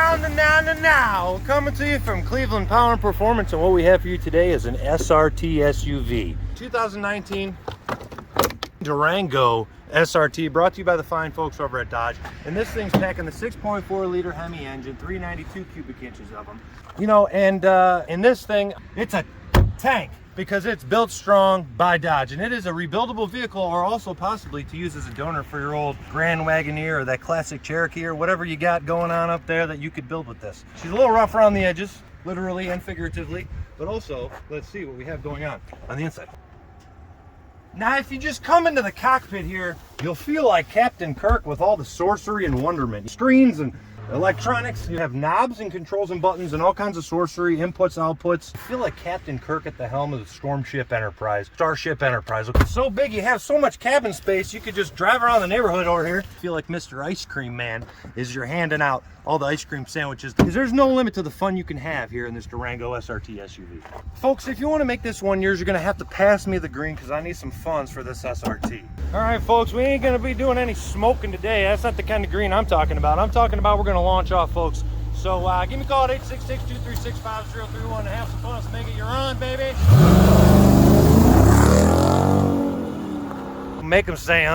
Now, coming to you from Cleveland Power and Performance, and what we have for you today is an SRT SUV. 2019 Durango SRT, brought to you by the fine folks over at Dodge. And this thing's packing the 6.4 liter Hemi engine, 392 cubic inches of them. You know, and in this thing, it's a tank, because it's built strong by Dodge, and it is a rebuildable vehicle, or also possibly to use as a donor for your old Grand Wagoneer or that classic Cherokee or whatever you got going on up there that you could build with this. She's a little rough around the edges, literally and figuratively, but also let's see what we have going on the inside. Now, if you just come into the cockpit here, you'll feel like Captain Kirk with all the sorcery and wonderment. Screens and electronics, you have knobs and controls and buttons and all kinds of sorcery, inputs, outputs. You feel like Captain Kirk at the helm of the Starship Enterprise. It's so big, you have so much cabin space, you could just drive around the neighborhood over here. Feel like Mr. Ice Cream Man as you're handing out all the ice cream sandwiches, because there's no limit to the fun you can have here in this Durango SRT SUV. Folks, if you want to make this one yours, you're going to have to pass me the green, because I need some funds for this SRT. All right, folks, we ain't going to be doing any smoking today. That's not the kind of green I'm talking about. I'm talking about we're going to launch off, folks. So give me a call at 866-236-5031 and have some fun. Let's make it your own, baby. Make them say,